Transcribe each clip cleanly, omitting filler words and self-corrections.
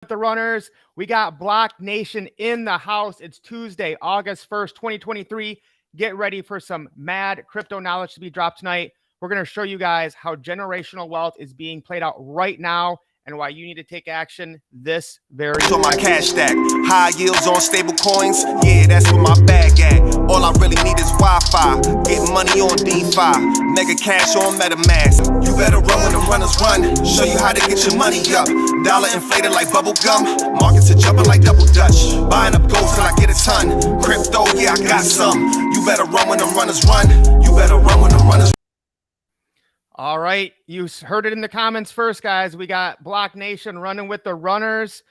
the runners. We got Block Nation in the house. It's Tuesday, August 1st, 2023. Get ready for some mad crypto knowledge to be dropped tonight. We're going to show you guys how generational wealth is being played out right now and why you need to take action this very So my cash stack, high yields on stable coins, yeah, that's where my bag at. All I really need is Wi-Fi, get money on DeFi, mega cash on MetaMask. You better run when the runners run, show you how to get your money up. Dollar inflated like bubble gum, markets are jumping like double dutch. Buying up gold till I get a ton, crypto, yeah, I got some. You better run when the runners run, you better run when the runners run. All right, you heard it in the comments first, guys. We got Block Nation running with the runners.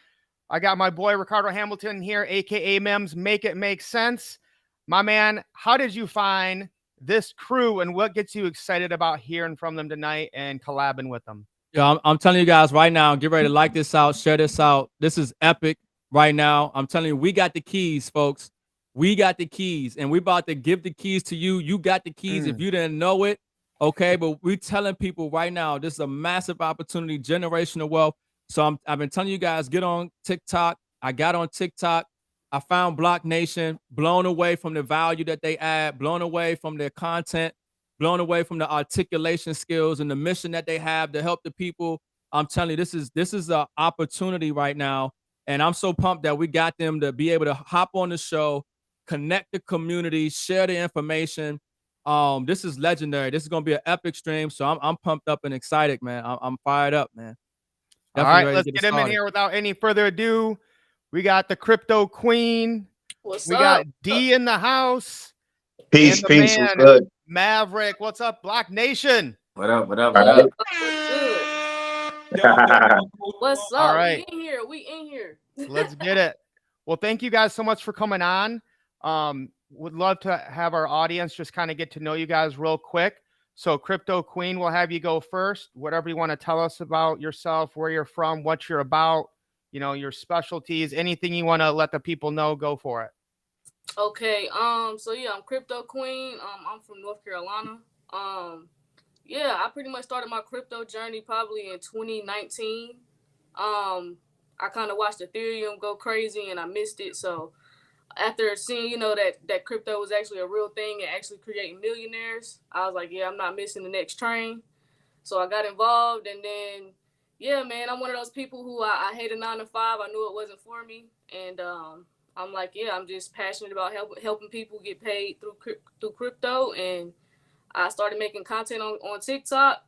I got my boy Ricardo Hamilton here, aka M.I.M.S. Make It Make Sense. My man, how did you find this crew and what gets you excited about hearing from them tonight and collabing with them? Yeah, I'm telling you guys right now, get ready to like this out, share this out. This is epic right now. I'm telling you, we got the keys, folks. We got the keys, and we about to give the keys to you. You got the keys if you didn't know it. Okay, but we're telling people right now, this is a massive opportunity, generational wealth. So I've been telling you guys, get on TikTok. I got on TikTok. I found Block Nation, blown away from the value that they add, blown away from their content, blown away from the articulation skills and the mission that they have to help the people. I'm telling you, this is an opportunity right now. And I'm so pumped that we got them to be able to hop on the show, connect the community, share the information. This is legendary. This is gonna be an epic stream, so I'm pumped up and excited, man. I'm fired up, man. Definitely. All right, let's get him in here without any further ado. We got the Crypto Queen. What's we up? got D in the house. Peace, peace. Man, what's good? Maverick, what's up, Block Nation? What up? What up? All right. What's up? All right. We in here. Let's get it. Well, thank you guys so much for coming on. Would love to have our audience just kind of get to know you guys real quick. So Crypto Queen, we'll have you go first. Whatever you want to tell us about yourself, where you're from, what you're about, you know, your specialties, anything you want to let the people know, go for it. Okay. So yeah, I'm Crypto Queen. I'm from North Carolina. Yeah, I pretty much started my crypto journey probably in 2019. I kind of watched Ethereum go crazy and I missed it. So after seeing, you know, that crypto was actually a real thing and actually creating millionaires, I was like, yeah, I'm not missing the next train. So I got involved, and then, yeah, man, I'm one of those people who I hate a 9 to 5. I knew it wasn't for me. And I'm like, yeah, I'm just passionate about helping people get paid through crypto. And I started making content on TikTok.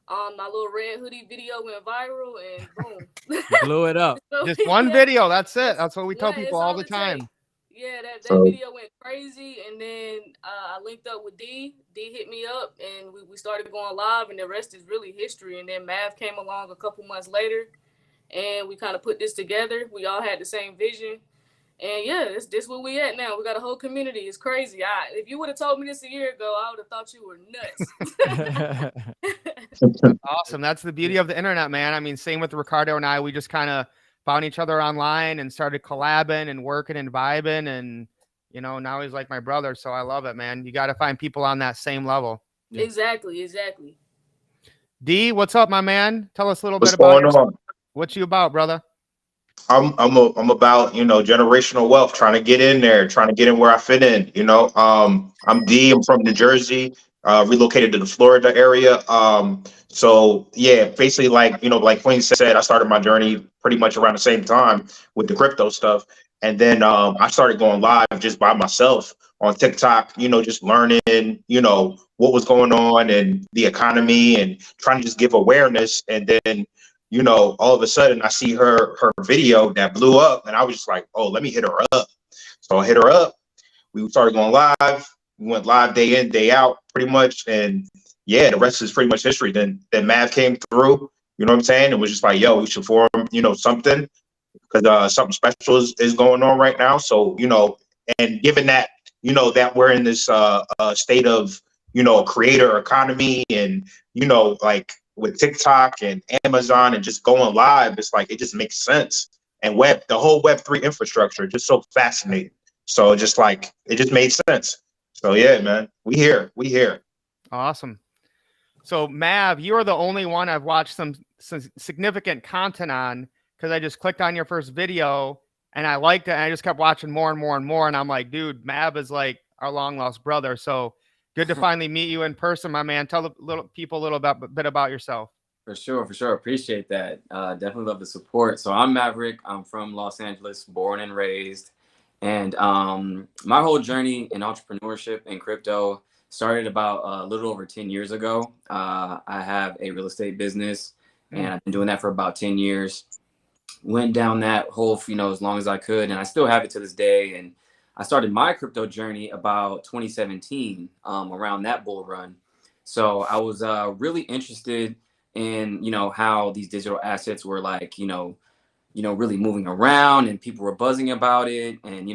My little red hoodie video went viral, and boom. Blew it up. So, Just one video. That's it. That's what we tell yeah, people all the time. Yeah, that video went crazy, and then I linked up with D. D hit me up, and we started going live, and the rest is really history. And then Mav came along a couple months later, and we kind of put this together. We all had the same vision, and yeah, this where we at now. We got a whole community. It's crazy. If you would have told me this a year ago, I would have thought you were nuts. That's awesome. That's the beauty of the internet, man. I mean, same with Ricardo and I. We just kind of found each other online and started collabing and working and vibing, and you know, now he's like my brother, so I love it, man. You got to find people on that same level. Yeah. Exactly. D, what's up, my man? Tell us a little What's bit about going on? What you about, brother? I'm about, you know, generational wealth, trying to get in there, trying to get in where I fit in. You know, I'm D. I'm from New Jersey, relocated to the Florida area. So yeah, basically, like, you know, like Queen said, I started my journey pretty much around the same time with the crypto stuff, and then I started going live just by myself on TikTok. You know, just learning, you know, what was going on and the economy, and trying to just give awareness, and then, you know, all of a sudden I see her video that blew up, and I was just like, oh, let me hit her up. So I hit her up. We started going live. We went live day in, day out, pretty much. And yeah, the rest is pretty much history. Then Mav came through, you know what I'm saying? It was just like, yo, we should form, you know, something, because something special is going on right now. So, you know, and given that, you know, that we're in this state of, you know, creator economy, and, you know, like, with TikTok and Amazon and just going live, it's like, it just makes sense. And the whole Web3 infrastructure, just so fascinating. So just like, it just made sense. So yeah, man, we here. Awesome. So Mav, you are the only one I've watched some significant content on, because I just clicked on your first video and I liked it. And I just kept watching more and more and more. And I'm like, dude, Mab is like our long lost brother. So good to finally meet you in person, my man. Tell the people a little bit about yourself. For sure. Appreciate that. Definitely love the support. So I'm Maverick. I'm from Los Angeles, born and raised. And my whole journey in entrepreneurship and crypto started about a little over 10 years ago. I have a real estate business, and I've been doing that for about 10 years. Went down that whole, as long as I could, and I still have it to this day. And I started my crypto journey about 2017, around that bull run. So I was really interested in, how these digital assets were like, really moving around, and people were buzzing about it. And,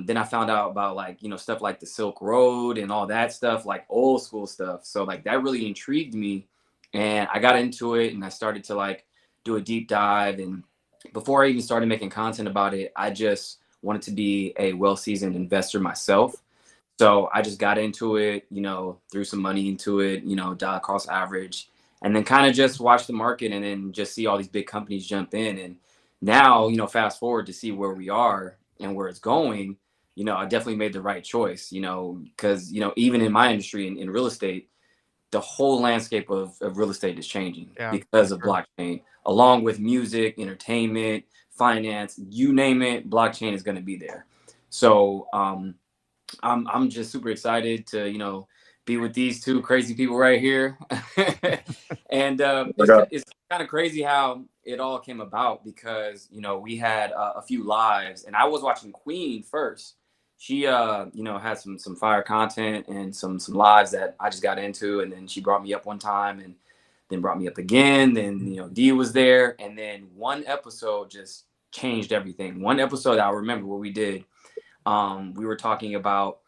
then I found out about like, stuff like the Silk Road and all that stuff, like old school stuff. So like that really intrigued me, and I got into it, and I started to like do a deep dive. And before I even started making content about it, I just wanted to be a well-seasoned investor myself. So I just got into it, threw some money into it, dollar cost average, and then kind of just watch the market, and then just see all these big companies jump in. And now, fast forward to see where we are and where it's going, I definitely made the right choice, because, even in my industry, in real estate, the whole landscape of real estate is changing because of blockchain, along with music, entertainment, finance, you name it, blockchain is going to be there. So I'm just super excited to, be with these two crazy people right here. And it's kind of crazy how it all came about, because, we had a few lives, and I was watching Kween first. She, had some fire content and some lives that I just got into. And then she brought me up one time, and then brought me up again. Then, D was there. And then one episode just changed everything. One episode I remember what we did. We were talking about,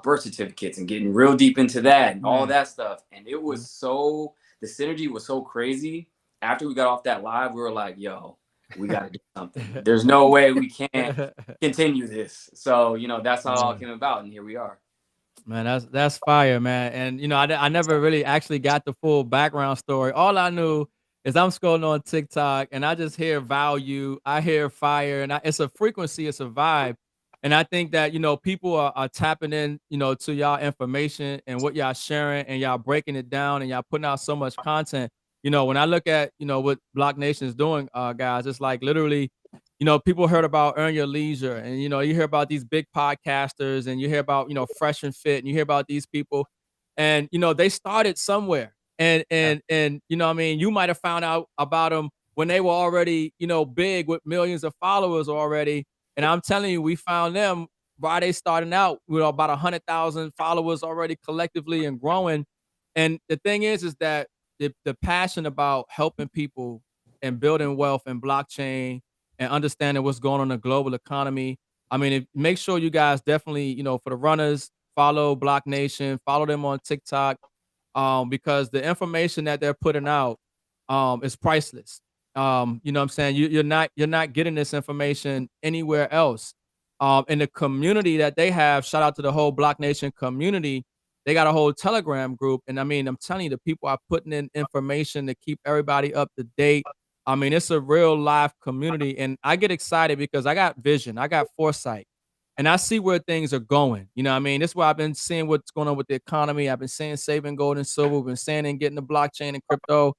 birth certificates, and getting real deep into that and all that stuff. And it was the synergy was so crazy. After we got off that live, we were like, yo, we got to do something. There's no way we can't continue this. So, that's how it all came about. And here we are. Man, that's fire, man. And, I never really actually got the full background story. All I knew is I'm scrolling on TikTok, and I just hear value. I hear fire, and it's a frequency, it's a vibe. And I think that, people are tapping in, to y'all information and what y'all sharing, and y'all breaking it down, and y'all putting out so much content. When I look at, what Block Nation is doing, guys, it's like literally, people heard about Earn Your Leisure, and, you hear about these big podcasters, and you hear about, Fresh and Fit, and you hear about these people, and, they started somewhere. And what I mean, you might have found out about them when they were already, big with millions of followers already. And I'm telling you, we found them while they starting out with about 100,000 followers already collectively and growing. And the thing is that the passion about helping people and building wealth and blockchain and understanding what's going on in the global economy. I mean, make sure you guys definitely, for the runners, follow Block Nation, follow them on TikTok, because the information that they're putting out is priceless. You know what I'm saying? You're not getting this information anywhere else. In the community that they have, shout out to the whole Block Nation community. They got a whole Telegram group. And I mean, I'm telling you, the people are putting in information to keep everybody up to date. I mean, it's a real live community. And I get excited because I got vision, I got foresight, and I see where things are going. You know what I mean? That's why I've been seeing what's going on with the economy. I've been saying saving gold and silver. We've been saying and getting the blockchain and crypto,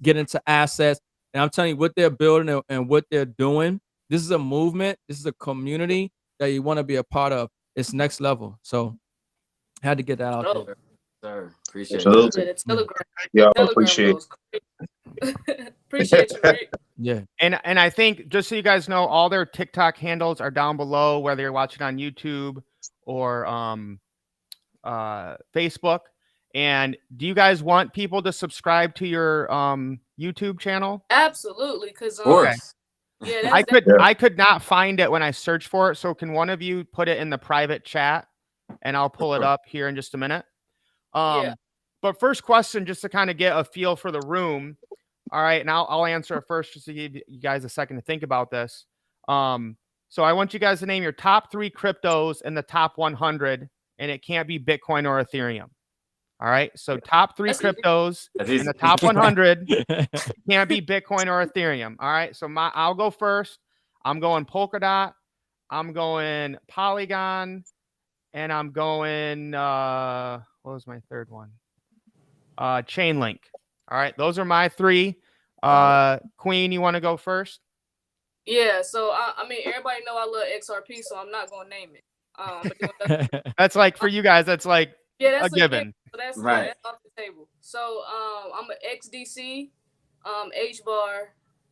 get into assets. And I'm telling you, what they're building and what they're doing, this is a movement. This is a community that you want to be a part of. It's next level. So had to get that out there. Sir, appreciate Absolutely. it. Yeah, I Telegram appreciate goes crazy. Appreciate you, Rick. Yeah. And I think, just so you guys know, all their TikTok handles are down below, whether you're watching on YouTube or Facebook. And do you guys want people to subscribe to your YouTube channel? Absolutely, because Of course. yeah, I could not find it when I searched for it. So can one of you put it in the private chat, and I'll pull it up here in just a minute. Yeah. But first question, just to kind of get a feel for the room. All right, and I'll answer it first, just to give you guys a second to think about this. So I want you guys to name your top 3 cryptos in the top 100, and it can't be Bitcoin or Ethereum. All right. So top 3 That's easy. cryptos That's in easy. the top 100 can't be Bitcoin or Ethereum. All right. So I'll go first. I'm going Polkadot. I'm going Polygon, and I'm going what was my third one? Chainlink. All right. Those are my 3. Queen, you want to go first? Yeah, so I mean, everybody know I love XRP, so I'm not gonna name it. But That's like for you guys. That's like yeah, a that's a given. given. So that's Right. that's off the table. So I'm an XDC, HBAR,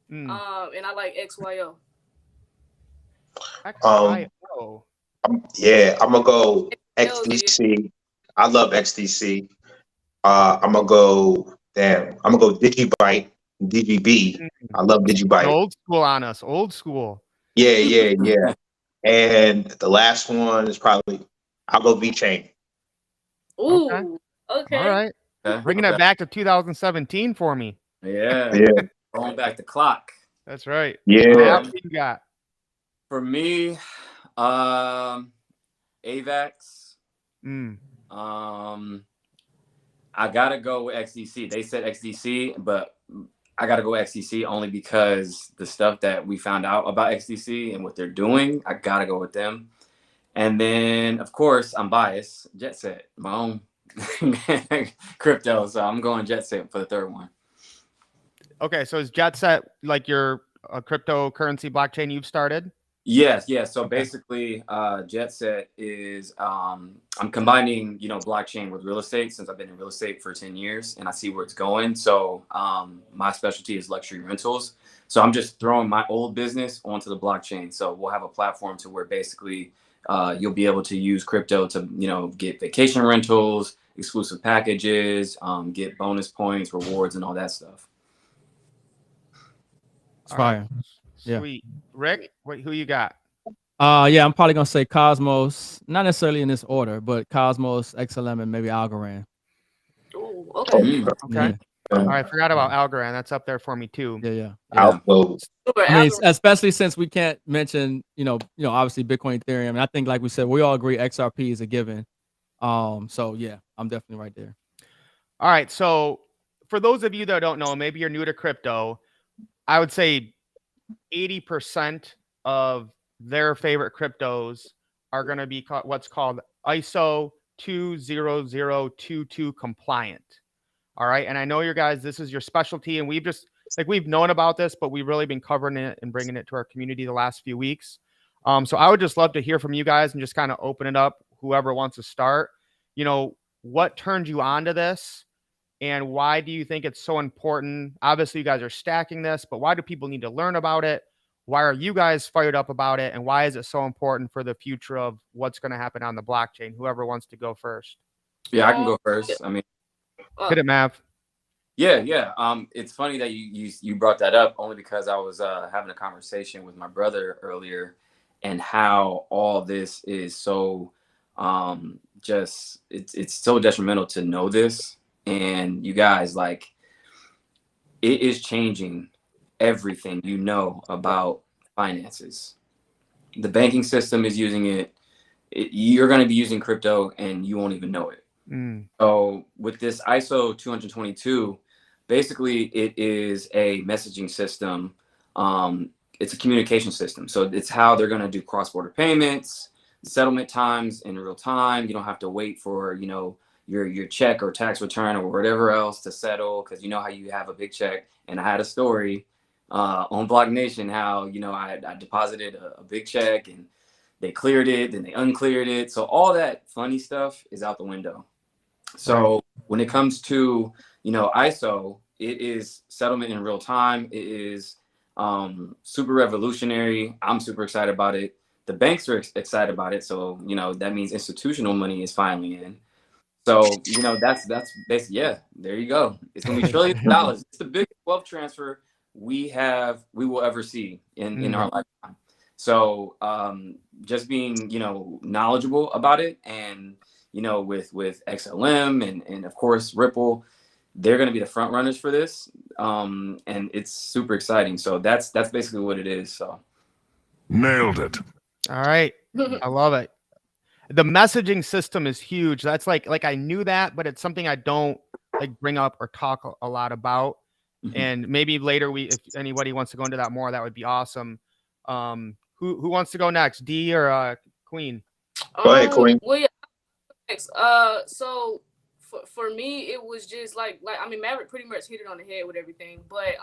and I like XYO. XYO. Yeah, I'm gonna go XDC. I love XDC. I'm gonna go. Damn, I'm gonna go Digibyte, DGB. I love Digibyte. Old school on us. Old school. Yeah. And the last one is probably I'll go VChain. Ooh, okay. All right. Bringing it back to 2017 for me. Yeah. Going back the clock. That's right. Yeah. Matt, what you got? For me, AVAX. I gotta go with XDC. They said XDC, but I gotta go with XDC only because the stuff that we found out about XDC and what they're doing, I gotta go with them. And then, of course, I'm biased. Jet Set, my own crypto, so I'm going Jet Set for the third one. Okay, so is Jet Set like your cryptocurrency blockchain you've started? Yes. So basically, Jet Set is I'm combining, blockchain with real estate since I've been in real estate for 10 years and I see where it's going. So my specialty is luxury rentals. So I'm just throwing my old business onto the blockchain. So we'll have a platform to where basically you'll be able to use crypto to, get vacation rentals, exclusive packages, get bonus points, rewards, and all that stuff. It's fire. Sweet. Rick, who you got? Yeah, I'm probably gonna say Cosmos, not necessarily in this order, but Cosmos, XLM, and maybe Algorand. Ooh, okay. Okay. All right, I forgot about Algorand. That's up there for me too. Yeah. I mean, especially since we can't mention, obviously Bitcoin, Ethereum. And I think, like we said, we all agree XRP is a given. So yeah, I'm definitely right there. All right. So for those of you that don't know, maybe you're new to crypto, I would say 80% of their favorite cryptos are going to be what's called ISO 20022 compliant. All right. And I know you guys, this is your specialty, and we've known about this, but we've really been covering it and bringing it to our community the last few weeks. So I would just love to hear from you guys and just kind of open it up. Whoever wants to start, what turned you on to this? And why do you think it's so important? Obviously, you guys are stacking this, but why do people need to learn about it? Why are you guys fired up about it? And why is it so important for the future of what's going to happen on the blockchain? Whoever wants to go first. Yeah, I can go first. I mean, hit it, Mav. Yeah. It's funny that you brought that up only because I was having a conversation with my brother earlier, and how all this is so it's so detrimental to know this. And you guys, like, it is changing everything about finances. The banking system is using it. You're going to be using crypto and you won't even know it. So with this ISO 222, basically it is a messaging system. It's a communication system. So it's how they're going to do cross-border payments, settlement times in real time. You don't have to wait for, your check or tax return or whatever else to settle, because how you have a big check. And I had a story on Block Nation how I deposited a big check and they cleared it, then they uncleared it. So all that funny stuff is out the window. So when it comes to ISO, it is settlement in real time. It is super revolutionary. I'm super excited about it. The banks are excited about it. So that means institutional money is finally in. So, that's basically, there you go. It's going to be trillions of dollars. It's the biggest wealth transfer we will ever see in our lifetime. So, just being, knowledgeable about it, and, with XLM and of course, Ripple, they're going to be the front runners for this. And it's super exciting. So that's basically what it is. So. Nailed it. All right. I love it. the messaging system is huge. That's like I knew that, but it's something I don't like bring up or talk a lot about. And maybe later if anybody wants to go into that more, that would be awesome. Who wants to go next, D or Queen? Go ahead, Queen. Well, yeah. Next. So for me, it was just like I mean, Maverick pretty much hit it on the head with everything. But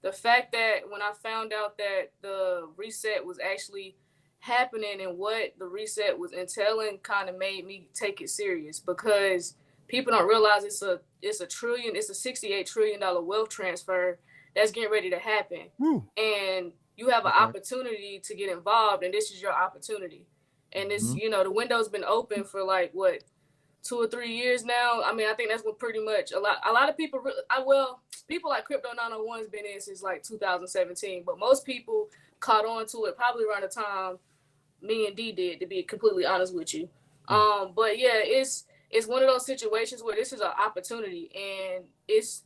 the fact that when I found out that the reset was actually happening and what the reset was entailing, kind of made me take it serious, because people don't realize it's a $68 trillion wealth transfer that's getting ready to happen. Woo. And you have an opportunity to get involved, and this is your opportunity. And it's, you know, the window's been open for like what, 2 or 3 years now. I mean, I think that's what pretty much a lot of people people like Crypto 901's been in since like 2017, but most people caught on to it probably around the time me and D did, to be completely honest with you. But yeah, it's one of those situations where this is an opportunity, and it's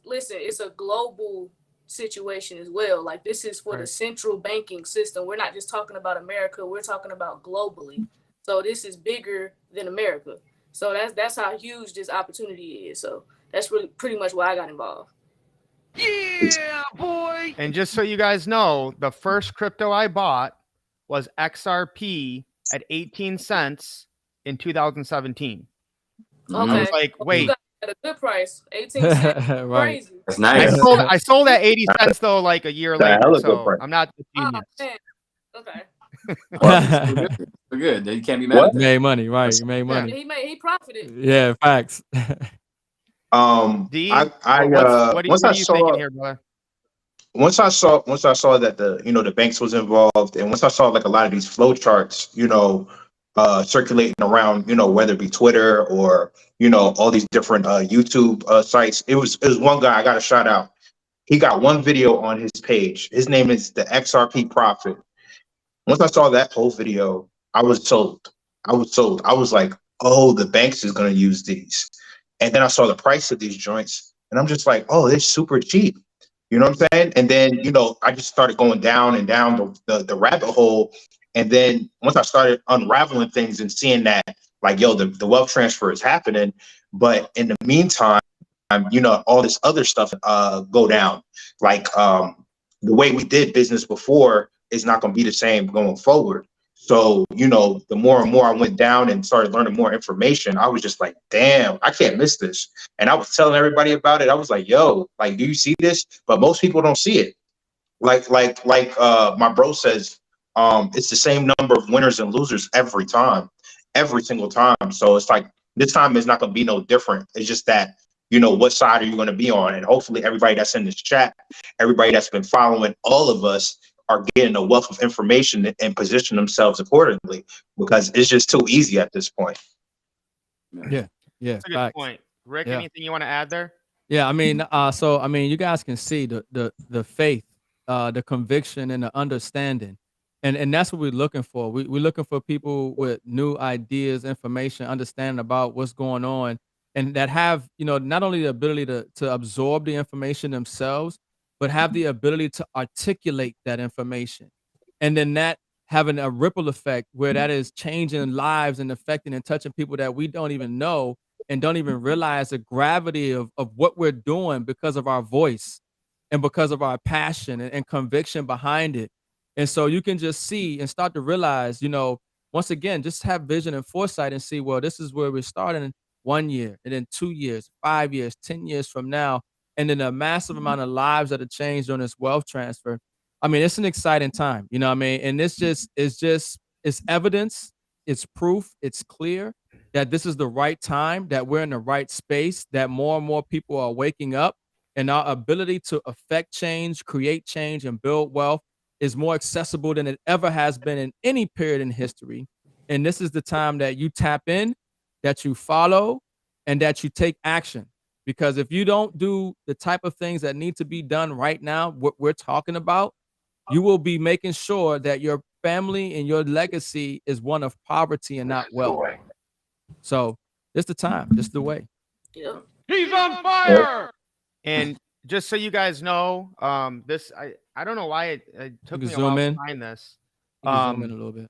a global situation as well. Like, this is for the central banking system. We're not just talking about America, we're talking about globally. So this is bigger than America. So that's how huge this opportunity is. So that's really pretty much why I got involved. Yeah, boy. And just so you guys know, the first crypto I bought was XRP at 18 cents in 2017. Okay. I was like, wait. You got it at a good price. 18 cents. Right. Crazy. That's nice. I sold at 80 cents though, like a year later. So I'm not a genius. Man. Okay. Well, we're good. You can't be mad at that. Made money, right? You made money. He profited. Yeah, facts. D, Once I saw that the banks was involved, and once I saw like a lot of these flow charts, circulating around, whether it be Twitter or all these different YouTube sites, it was one guy I got a shout out. He got one video on his page. His name is the XRP Prophet. Once I saw that whole video, I was sold. I was like, oh, the banks is gonna use these. And then I saw the price of these joints, and I'm just like, oh, they're super cheap. You know what I'm saying? And then, I just started going down and down the rabbit hole. And then once I started unraveling things and seeing that, like, yo, the wealth transfer is happening. But in the meantime, all this other stuff go down. Like the way we did business before is not going to be the same going forward. So, the more and more I went down and started learning more information, I was just like, damn, I can't miss this. And I was telling everybody about it. I was like, yo, like, do you see this? But most people don't see it. Like my bro says, it's the same number of winners and losers every single time. So it's like, this time is not going to be no different. It's just that, what side are you going to be on? And hopefully everybody that's in this chat, everybody that's been following all of us, are getting a wealth of information and position themselves accordingly, because it's just too easy at this point. Yeah. That's a good point. Rick, anything you want to add there? Yeah, I mean, you guys can see the faith, the conviction, and the understanding, and that's what we're looking for. We're looking for people with new ideas, information, understanding about what's going on, and that have not only the ability to absorb the information themselves, but have the ability to articulate that information, and then that having a ripple effect where that is changing lives and affecting and touching people that we don't even know and don't even realize the gravity of what we're doing because of our voice and because of our passion and conviction behind it. And so you can just see and start to realize, once again, just have vision and foresight and see, well, this is where we're starting in 1 year, and then 2 years, 5 years, 10 years from now. And then a massive amount of lives that have changed on this wealth transfer. I mean, it's an exciting time, you know what I mean? And it's evidence, it's proof, it's clear that this is the right time, that we're in the right space, that more and more people are waking up, and our ability to affect change, create change, and build wealth is more accessible than it ever has been in any period in history. And this is the time that you tap in, that you follow, and that you take action. Because if you don't do the type of things that need to be done right now, what we're talking about, you will be making sure that your family and your legacy is one of poverty and not wealth. So it's the time, this is the way. Yeah. He's on fire. And just so you guys know, this I don't know why it took me a while to find this. Zoom in a little bit.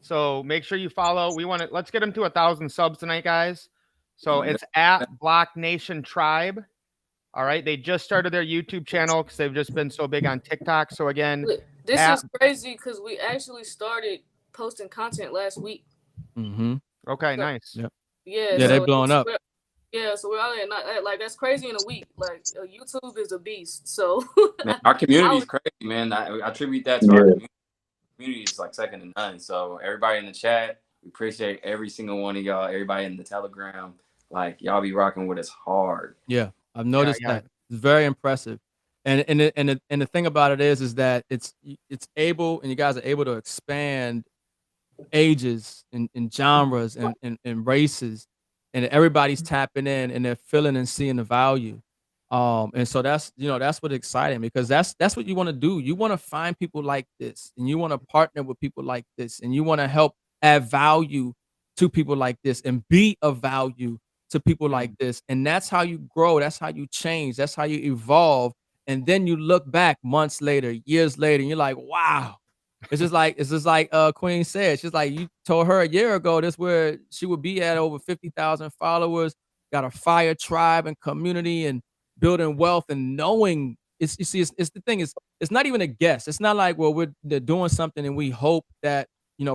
So make sure you follow. Let's get him to 1,000 subs tonight, guys. So it's at Block Nation Tribe. All right. They just started their YouTube channel because they've just been so big on TikTok. So again, this is crazy because we actually started posting content last week. Okay, nice. Yep. Yeah, so they blowing up. Yeah, so we're only like that's crazy in a week. Like YouTube is a beast. So man, our community is crazy, man. I attribute that to our community. Community is like second to none. So everybody in the chat, we appreciate every single one of y'all. Everybody in the Telegram, like y'all be rocking with us hard. Yeah, I've noticed that. It's very impressive. And the thing about it is that it's able, and you guys are able to expand ages and genres and races, and everybody's tapping in and they're feeling and seeing the value. And so that's what's exciting, because that's what you want to do. You want to find people like this, and you want to partner with people like this, and you want to help add value to people like this and be of value to people like this. And that's how you grow. That's how you change. That's how you evolve. And then you look back months later, years later, and you're like, wow. It's just like Queen said. She's like, you told her a year ago this where she would be at, over 50,000 followers, got a fire tribe and community and building wealth, and knowing it's the thing is, it's not even a guess. It's not like, well, they're doing something and we hope that,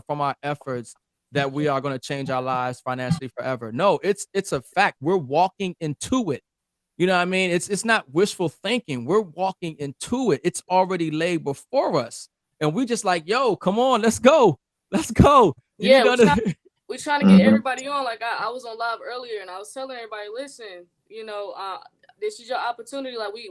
from our efforts that we are going to change our lives financially forever. No, it's a fact. We're walking into it. You know what I mean? It's not wishful thinking. We're walking into it. It's already laid before us. And we just like, yo, come on, let's go. Let's go. Yeah, we're trying to get everybody on. Like I was on live earlier and I was telling everybody, listen, this is your opportunity. Like we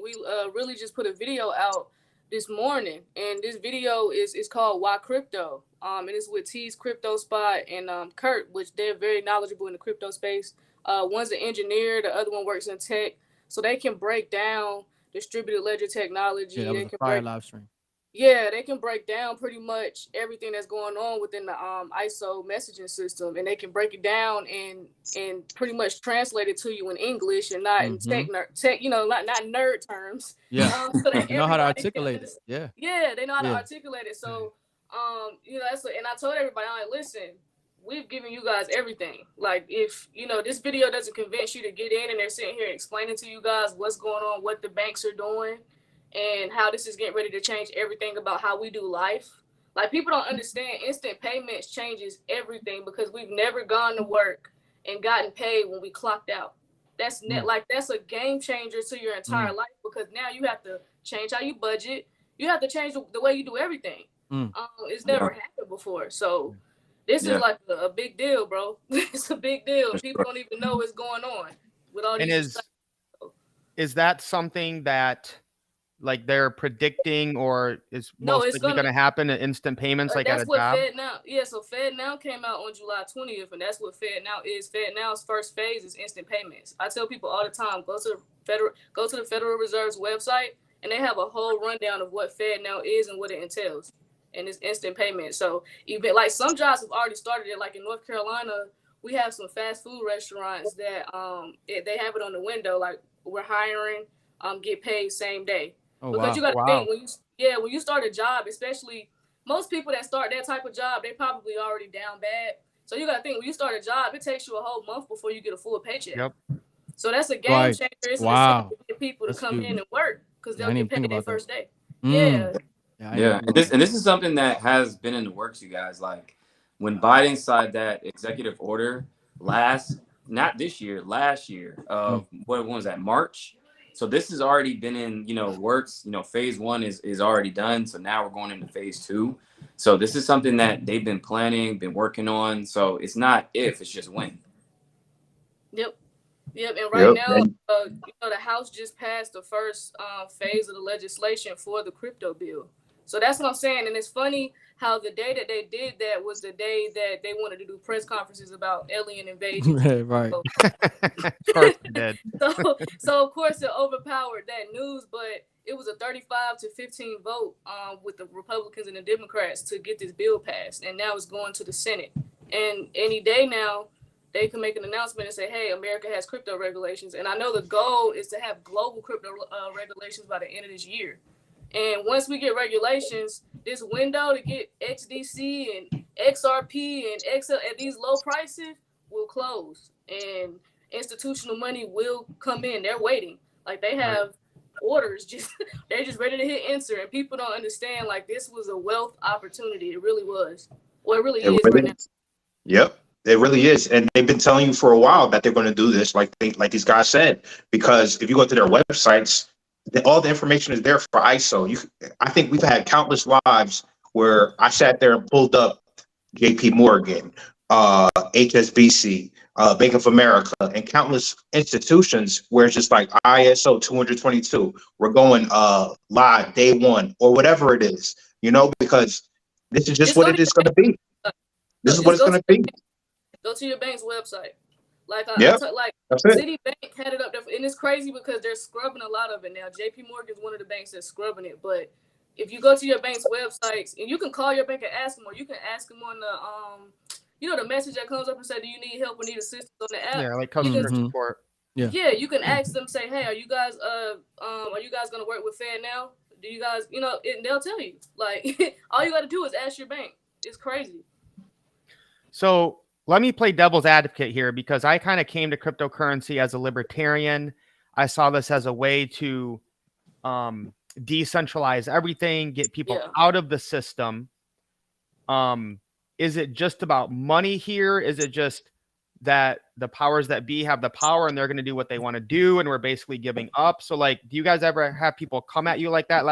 really just put a video out this morning, and this video is called Why Crypto. And it's with T's Crypto Spot and Kurt, which they're very knowledgeable in the crypto space. One's an engineer, the other one works in tech, so they can break down distributed ledger technology. Yeah, that was a fire live stream. Yeah, they can break down pretty much everything that's going on within the ISO messaging system, and they can break it down and pretty much translate it to you in English and not in tech, not nerd terms. Yeah, so that you know how to articulate it. Yeah. Yeah, they know how to articulate it. So, and I told everybody, I'm like, listen, we've given you guys everything. Like, if this video doesn't convince you to get in, and they're sitting here explaining to you guys what's going on, what the banks are doing, and how this is getting ready to change everything about how we do life. Like, people don't understand instant payments changes everything, because we've never gone to work and gotten paid when we clocked out. That's that's a game changer to your entire life, because now you have to change how you budget. You have to change the way you do everything. It's never happened before. So this is like a big deal, bro. It's a big deal. People don't even know what's going on with all these. Is that something that, like, they're predicting, or is most likely going to happen in instant payments, like at a job? So FedNow came out on July 20th, and that's what FedNow is. FedNow's first phase is instant payments. I tell people all the time, go to the Federal Reserve's website, and they have a whole rundown of what FedNow is and what it entails. And it's instant payment. So even like some jobs have already started it. Like in North Carolina, we have some fast food restaurants that they have it on the window, like, we're hiring, get paid same day. Because you got to think, when you start a job, especially most people that start that type of job, they probably already down bad. So you got to think, when you start a job, it takes you a whole month before you get a full paycheck. Yep. So that's a game changer. It's to get people to come in and work, because they'll get paid their first day. Yeah. And this is something that has been in the works, you guys. Like, when Biden signed that executive order last year of what was that, March? So this has already been in, works. Phase 1 is already done. So now we're going into phase 2. So this is something that they've been planning, been working on. So it's not if, it's just when. Yep. And right now, the House just passed the first phase of the legislation for the crypto bill. So that's what I'm saying. And it's funny how the day that they did that was the day that they wanted to do press conferences about alien invasion. Right. Of course they did. So of course it overpowered that news, but it was a 35-15 vote with the Republicans and the Democrats to get this bill passed. And now it's going to the Senate. And any day now, they can make an announcement and say, hey, America has crypto regulations. And I know the goal is to have global crypto regulations by the end of this year. And once we get regulations, this window to get XDC and XRP and XL at these low prices will close, and institutional money will come in. They're waiting. Like they have orders, just they're just ready to hit enter, and people don't understand. Like this was a wealth opportunity. It really was. Well, it really It is right really now. Yep, it really is, and they've been telling you for a while that they're going to do this, like these guys said. Because if you go to their websites, all the information is there for ISO. I think we've had countless lives where I sat there and pulled up J.P. Morgan, HSBC, Bank of America, and countless institutions where it's just like ISO 222. We're going live day one or whatever it is, because this is just Just what go it to is going to be. This is what just it's going to be. go to your bank's website. Like Yep, like that's it. Citibank had it up there, and it's crazy because they're scrubbing a lot of it now. JP Morgan is one of the banks that's scrubbing it, but if you go to your bank's websites, and you can call your bank and ask them, or you can ask them on the the message that comes up and say, "Do you need help or need assistance on the app?" Yeah, like customer Mhm. support. Yeah, you can ask them, say, "Hey, are you guys gonna work with Fed now? Do you guys, and they'll tell you. Like all you got to do is ask your bank. It's crazy." So let me play devil's advocate here, because I kind of came to cryptocurrency as a libertarian. I saw this as a way to decentralize everything, get people out of the system. Is it just about money here? Is it just that the powers that be have the power and they're going to do what they want to do, and we're basically giving up? So like, do you guys ever have people come at you like that?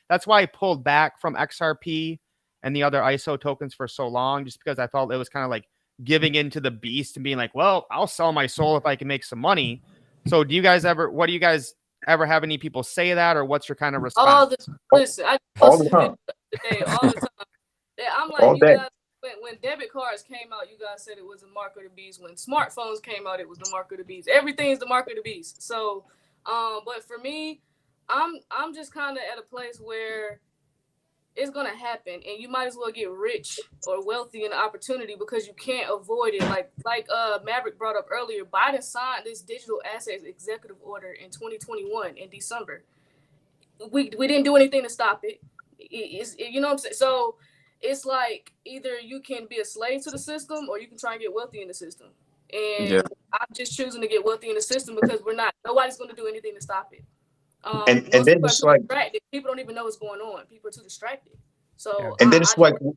That's why I pulled back from XRP and the other ISO tokens for so long, just because I felt it was kind of like giving into the beast and being like, well, I'll sell my soul if I can make some money. So do you guys ever have any people say that, or what's your kind of response? Listen, I All the posted a time. video today all the time. I'm All like, you day. guys, when debit cards came out, you guys said it was the mark of the beast. When smartphones came out, it was the mark of the beast. Everything's the mark of the beast. So, but for me, I'm just kind of at a place where it's gonna happen, and you might as well get rich or wealthy in the opportunity, because you can't avoid it. Like Maverick brought up earlier, Biden signed this digital assets executive order in 2021 in December. We didn't do anything to stop it. You know what I'm saying? So it's like either you can be a slave to the system, or you can try and get wealthy in the system. And I'm just choosing to get wealthy in the system, because nobody's going to do anything to stop it. And Most then people are it's too like, distracted. People don't even know what's going on. People are too distracted. So and then it's like, what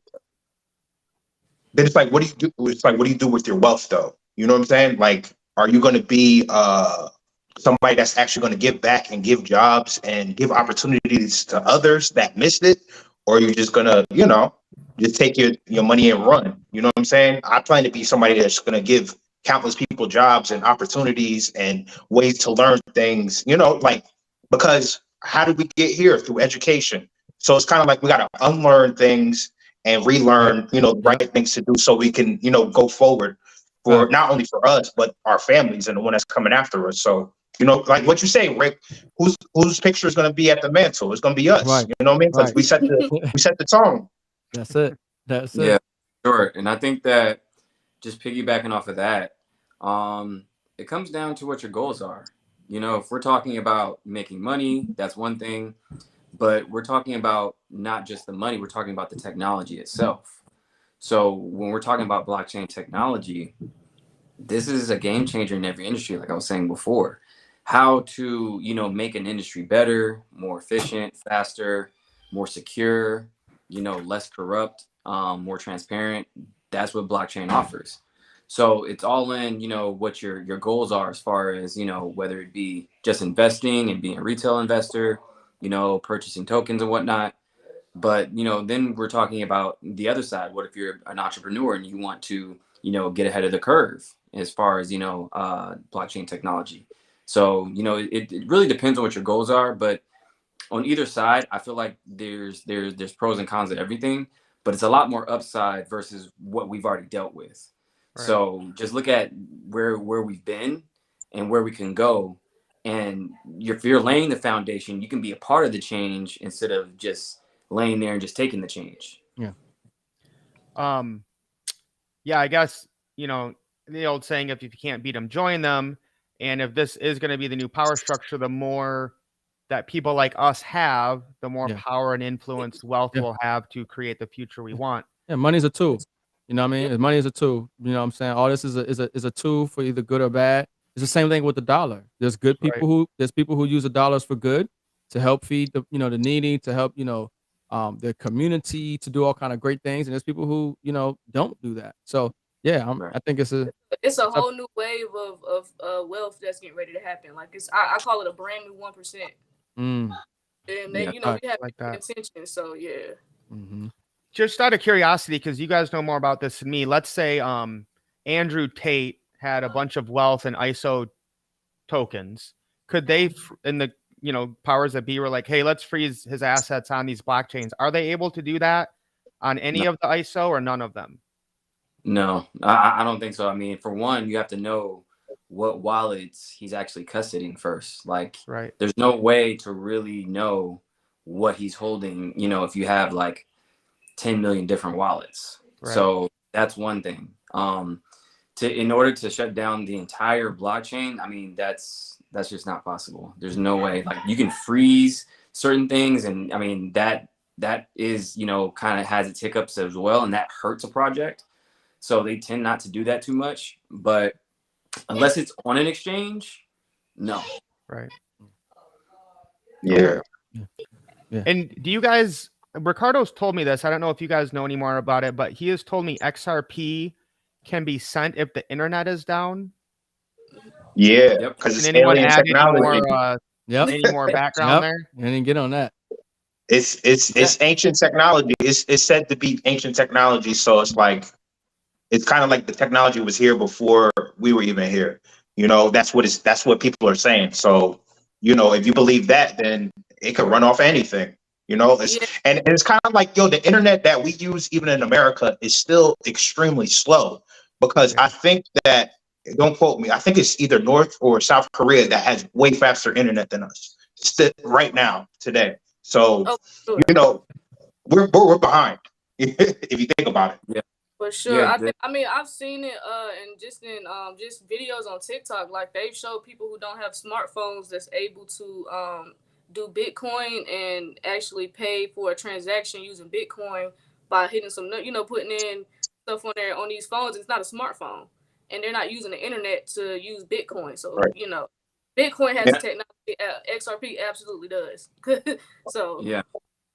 do you do? It's like, what do you do with your wealth, though? You know what I'm saying? Like, are you going to be somebody that's actually going to give back and give jobs and give opportunities to others that missed it, or are you just going to, just take your money and run? You know what I'm saying? I plan to be somebody that's going to give countless people jobs and opportunities and ways to learn things. Because how did we get here? Through education. So it's kind of like we got to unlearn things and relearn, the right things to do, so we can, go forward for not only for us, but our families and the one that's coming after us. So, like what you say, Rick, whose picture is going to be at the mantle? It's going to be us. Right. You know what I mean? Because Right. we set the tone. That's it. That's it. Yeah, sure. And I think that just piggybacking off of that, it comes down to what your goals are. If we're talking about making money, that's one thing, but we're talking about not just the money, we're talking about the technology itself. So when we're talking about blockchain technology, this is a game changer in every industry, like I was saying before. How to, make an industry better, more efficient, faster, more secure, less corrupt, more transparent. That's what blockchain offers. So it's all in, what your goals are, as far as, whether it be just investing and being a retail investor, purchasing tokens and whatnot. But, then we're talking about the other side. What if you're an entrepreneur and you want to, get ahead of the curve as far as, blockchain technology? So, it really depends on what your goals are. But on either side, I feel like there's pros and cons of everything, but it's a lot more upside versus what we've already dealt with. Right. So just look at where we've been and where we can go. And if you're laying the foundation, you can be a part of the change instead of just laying there and just taking the change. Yeah. Yeah, I guess, the old saying, if you can't beat them, join them. And if this is going to be the new power structure, the more that people like us have, the more power and influence wealth will have to create the future we want. Yeah, money's a tool. You know what I mean? Yep. Money is a tool. You know what I'm saying? All this is a tool for either good or bad. It's the same thing with the dollar. There's good people Right. there's people who use the dollars for good to help feed the the needy, to help the community, to do all kind of great things, and there's people who don't do that. So yeah, Right. I think it's a whole new wave of wealth that's getting ready to happen. Like I call it a brand new 1%. mm, And yeah, we have like that. intention. So yeah. mm-hmm. Just out of curiosity, because you guys know more about this than me, let's say Andrew Tate had a bunch of wealth and ISO tokens. Could they, in the powers that be, were like, hey, let's freeze his assets on these blockchains? Are they able to do that on any of the ISO or none of them? No, I don't think so. I mean, for one, you have to know what wallets he's actually custodying first. Like, Right. there's no way to really know what he's holding, if you have like 10 million different wallets. Right. So that's one thing. In order to shut down the entire blockchain, I mean, that's just not possible. There's no way. Like, you can freeze certain things, and I mean that is kind of has its hiccups as well, and that hurts a project. So they tend not to do that too much, but unless it's on an exchange, no. Right. Yeah. Yeah. And do you guys, Ricardo's told me this, I don't know if you guys know any more about it, but he has told me XRP can be sent if the internet is down. Yeah, Yep. because it's Can anyone alien add technology. any more background there? I didn't get on that. It's ancient technology. It's said to be ancient technology. So it's like, it's kind of like the technology was here before we were even here. That's what people are saying. So, if you believe that, then it could run off anything. And it's kind of like, the internet that we use even in America is still extremely slow, because I think that, don't quote me, I think it's either North or South Korea that has way faster internet than us right now, today. So, we're behind if you think about it. Yeah. For sure. Yeah, I've seen it and just videos on TikTok. Like, they've showed people who don't have smartphones that's able to do Bitcoin and actually pay for a transaction using Bitcoin by hitting some, putting in stuff on there on these phones. It's not a smartphone, and they're not using the internet to use Bitcoin. So Right. Bitcoin has technology. XRP absolutely does. So yeah,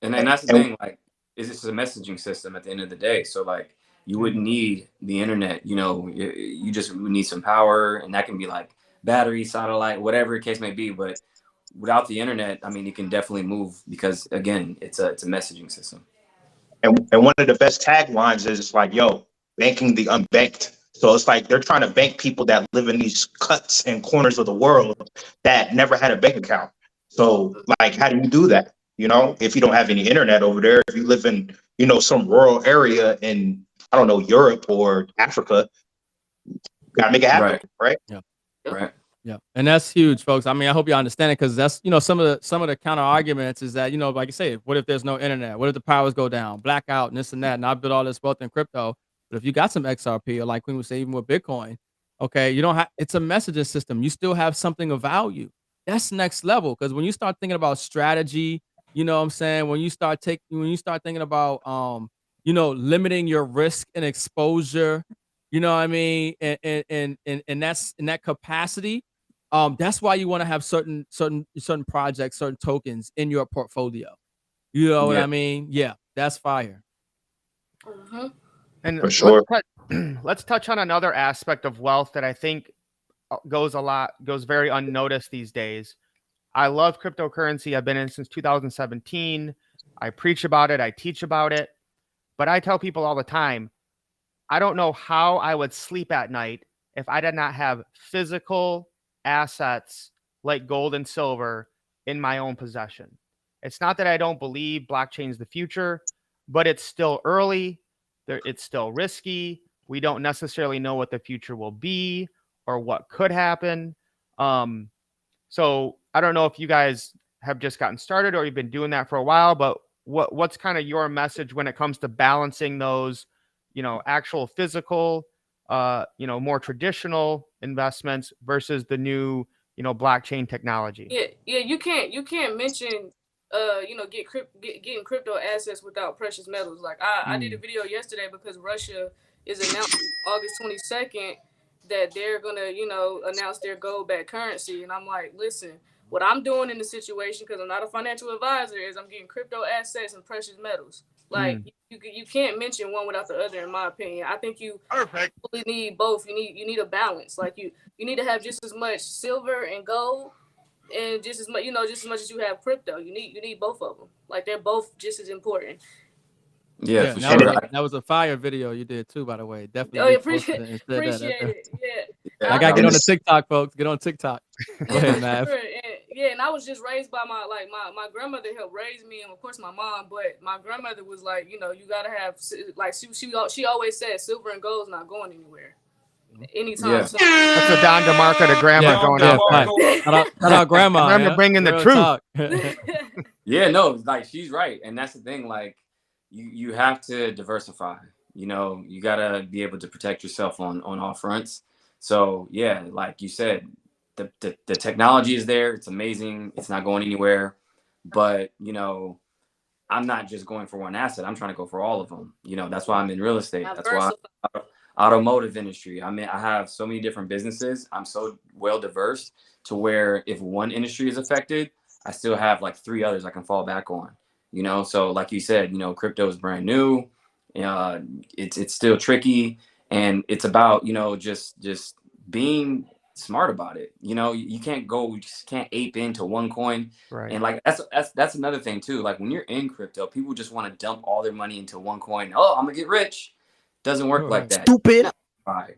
and that's the thing. Like, it's just a messaging system at the end of the day. So like, you wouldn't need the internet. You just would need some power, and that can be like battery, satellite, whatever the case may be. But without the internet, I mean, it can definitely move, because again, it's a messaging system. And one of the best taglines is, it's like, yo, banking the unbanked. So it's like they're trying to bank people that live in these cuts and corners of the world that never had a bank account. So like, how do you do that? If you don't have any internet over there, if you live in, some rural area in, I don't know, Europe or Africa, gotta make it happen, right? Yeah. Right. Yeah, and that's huge, folks. I mean, I hope you understand it, because that's some of the counter arguments is that like you say, what if there's no internet? What if the powers go down, blackout, and this and that? And I built all this wealth in crypto, but if you got some XRP, or like Queen would say, even with Bitcoin, okay, you don't have. It's a messaging system. You still have something of value. That's next level, because when you start thinking about strategy, what I'm saying, when you start thinking about limiting your risk and exposure, what I mean, and that's in that capacity. That's why you want to have certain projects, certain tokens in your portfolio. You know what I mean? Yeah, that's fire. Mm-hmm. And for sure. let's touch on another aspect of wealth that I think goes very unnoticed these days. I love cryptocurrency. I've been in since 2017. I preach about it. I teach about it. But I tell people all the time, I don't know how I would sleep at night if I did not have physical assets like gold and silver in my own possession. It's not that I don't believe blockchain is the future, but it's still early. It's still risky. We don't necessarily know what the future will be or what could happen. So I don't know if you guys have just gotten started or you've been doing that for a while, but what's kind of your message when it comes to balancing those, actual physical, more traditional investments versus the new, blockchain technology? Yeah, you can't mention getting crypto assets without precious metals. Like I did a video yesterday because Russia is announcing August 22nd that they're gonna, announce their gold-backed currency, and I'm like, listen, what I'm doing in the situation, because I'm not a financial advisor, is I'm getting crypto assets and precious metals. Like you can't mention one without the other, in my opinion. I think you really need both. You need a balance. Like you need to have just as much silver and gold, and just as much, just as much as you have crypto. You need both of them. Like they're both just as important. Yeah, for that sure. that was a fire video you did too, by the way. Definitely. Oh, appreciate it. Yeah. I gotta get on the TikTok, folks. Get on TikTok. Go ahead, Mav. And I was just raised by my grandmother helped raise me, and of course my mom. But my grandmother was like, you gotta have, like, she always said silver and gold's not going anywhere anytime soon. That's a Don DeMarco to grandma going out there. Shout out grandma. Remember bringing the truth. Yeah, no, like she's right, and that's the thing. Like you have to diversify. You gotta be able to protect yourself on all fronts. So yeah, like you said, the technology is there. It's amazing. It's not going anywhere. But I'm not just going for one asset. I'm trying to go for all of them. That's why I'm in real estate. That's why I'm automotive industry. I mean, I have so many different businesses. I'm so well diverse to where if one industry is affected, I still have like 3 others I can fall back on. So like you said, crypto is brand new. It's still tricky, and it's about just being smart about it. You just can't ape into one coin. Right. And like that's another thing too. Like when you're in crypto, people just want to dump all their money into one coin. Oh, I'm gonna get rich. Doesn't work like that. Stupid. Right.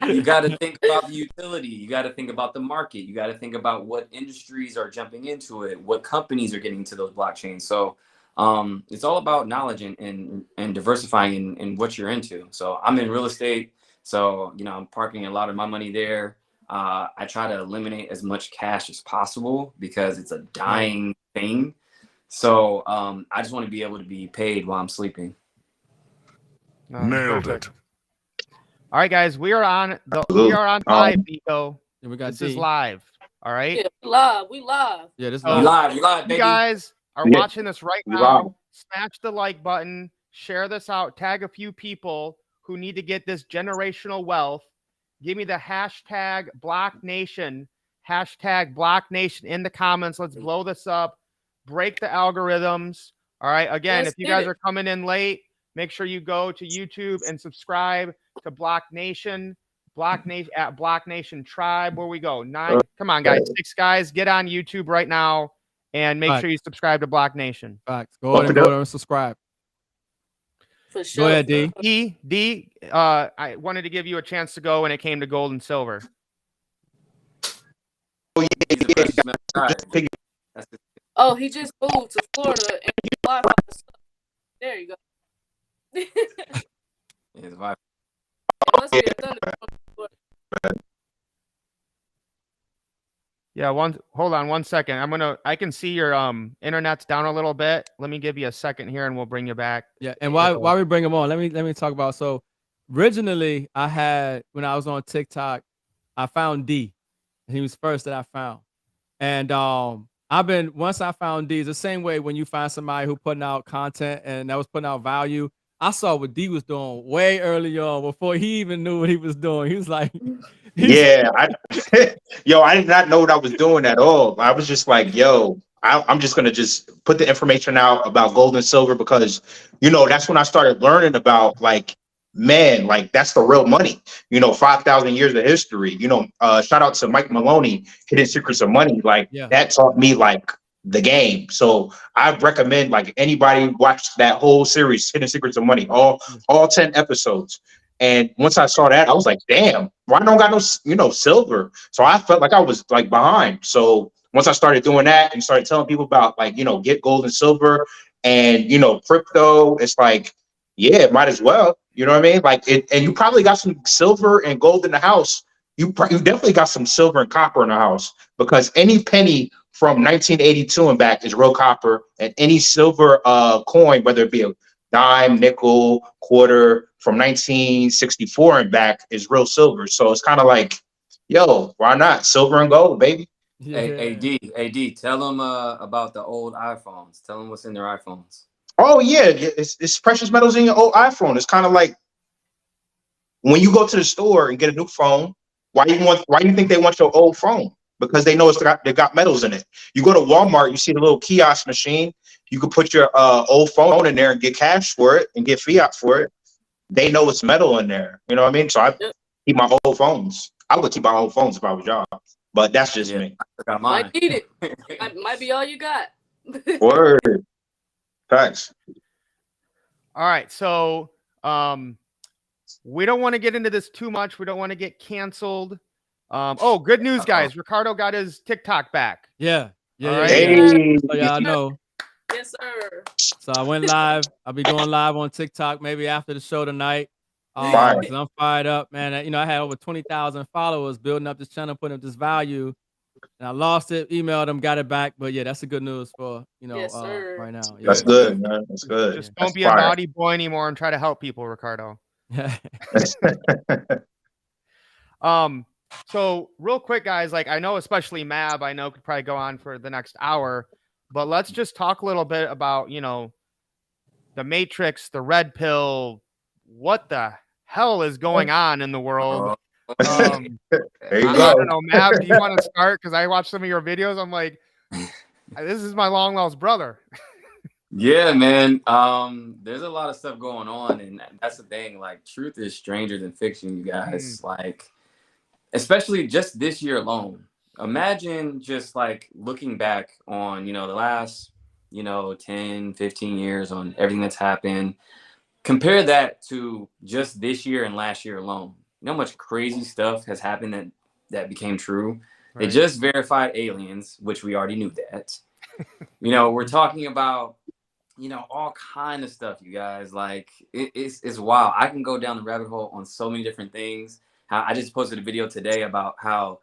You got to think about the utility. You got to think about the market. You got to think about what industries are jumping into it, what companies are getting into those blockchains. So it's all about knowledge and diversifying in what you're into. So I'm in real estate. So, I'm parking a lot of my money there. I try to eliminate as much cash as possible because it's a dying thing. So I just want to be able to be paid while I'm sleeping. Nailed it. All right, guys, we are on live, Nico. We got this is live. All right. Yeah, we live. Yeah, this is live, baby. You guys are watching this right now. Smash the like button, share this out, tag a few people who need to get this generational wealth. Give me the hashtag Block Nation in the comments. Let's blow this up, break the algorithms. All right. Again, if you guys are coming in late, make sure you go to YouTube and subscribe to Block Nation at Block Nation Tribe. Where we go? 9. Come on, guys. 6 guys. Get on YouTube right now and make sure you subscribe to Block Nation. Facts. Go ahead and subscribe. For sure. Go ahead, D. I wanted to give you a chance to go when it came to gold and silver. Oh, he just moved to Florida and Wi-Fi. There you go. Yeah, hold on 1 second. I can see your internet's down a little bit. Let me give you a second here and we'll bring you back. Yeah, and while we bring him on, let me talk about, so originally when I was on TikTok, I found D. He was first that I found. And once I found D, it's the same way when you find somebody who putting out content and that was putting out value. I saw what D was doing way early on before he even knew what he was doing. He was like, I did not know what I was doing at all. I was just like, I'm just gonna just put the information out about gold and silver because that's when I started learning about that's the real money. 5,000 years of history. Shout out to Mike Maloney, Hidden Secrets of Money. That taught me the game. So I recommend anybody watch that whole series, Hidden Secrets of Money, all 10 episodes. And once I saw that, I was like, damn, why don't I got no silver? So I felt like I was behind. So once I started doing that and started telling people about get gold and silver and crypto, it's might as well. You know what I mean? And you probably got some silver and gold in the house. You definitely got some silver and copper in the house because any penny from 1982 and back is real copper, and any silver coin, whether it be a dime, nickel, quarter from 1964 and back, is real silver. So it's kind of why not silver and gold, baby? Yeah. AD, tell them about the old iPhones. Tell them what's in their iPhones. Oh yeah, it's precious metals in your old iPhone. It's kind of like when you go to the store and get a new phone. Why do you think they want your old phone? Because they know they got metals in it. You go to Walmart, you see the little kiosk machine. You could put your old phone in there and get cash for it and get fiat for it. They know it's metal in there. You know what I mean? So I Yep. keep my old phones. I would keep my old phones if I was y'all. But that's just Yeah, me. I forgot Might mine. need it. Might be all you got. Word. Thanks. All right, so we don't want to get into this too much. We don't want to get canceled. Oh, good news, guys. Ricardo got his TikTok back. Yeah. All right. Hey. So y'all know. Yes, sir. So I went live. I'll be going live on TikTok maybe after the show tonight. Fire. 'Cause I'm fired up, man. You know, I had over 20,000 followers building up this channel, putting up this value, and I lost it. Emailed them, got it back. But yeah, that's the good news for Yes, sir. right now. Yeah. That's good, man. That's good. Just That's don't be fire. a naughty boy anymore and try to help people, Ricardo. So real quick, guys, like I know, especially Mab, I know could probably go on for the next hour, but let's just talk a little bit about, you know, the Matrix, the red pill, what the hell is going on in the world? There you I go. don't know, Mab, do you want to start? Because I watched some of your videos. I'm like, this is my long lost brother. Yeah, man. There's a lot of stuff going on, and that's the thing. Like, truth is stranger than fiction, you guys. Like, especially just this year alone. Imagine just like looking back on, the last, 10, 15 years on everything that's happened. Compare that to just this year and last year alone. You know how much crazy stuff has happened that became true. They Right. just verified aliens, which we already knew that. We're talking about all kind of stuff, you guys. Like it's wild. I can go down the rabbit hole on so many different things. How I just posted a video today about how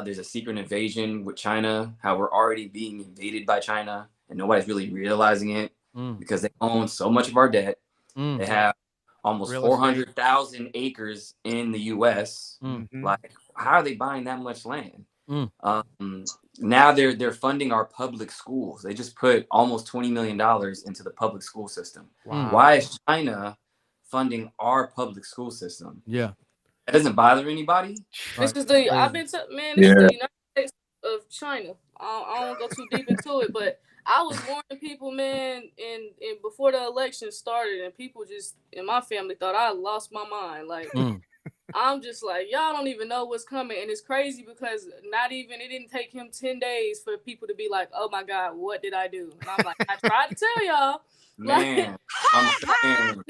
there's a secret invasion with China, how we're already being invaded by China and nobody's really realizing it because they own so much of our debt. They have almost 400,000 acres in the US. Like, how are they buying that much land? Now they're funding our public schools. They just put almost $20 million into the public school system. Wow. Why is China funding our public school system? Yeah. That doesn't bother anybody. This is the I've been man. This is the United States of China. I don't go too deep into it, but I was warning people, man, and before the election started, and people just in my family thought I lost my mind. Like I'm just like, y'all don't even know what's coming, and it's crazy because it didn't take him 10 days for people to be like, oh my God, what did I do? And I'm like, I tried to tell y'all. Man, I'm saying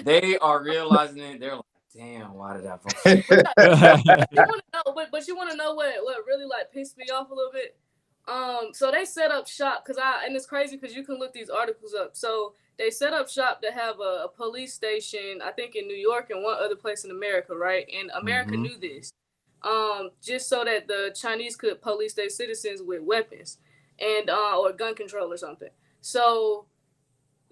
they are realizing it. They're like, damn, why did I vote? But you want to know what really like pissed me off a little bit? So they set up shop and it's crazy because you can look these articles up. So they set up shop to have a police station, I think in New York and one other place in America, right? And America knew this, just so that the Chinese could police their citizens with weapons and or gun control or something. So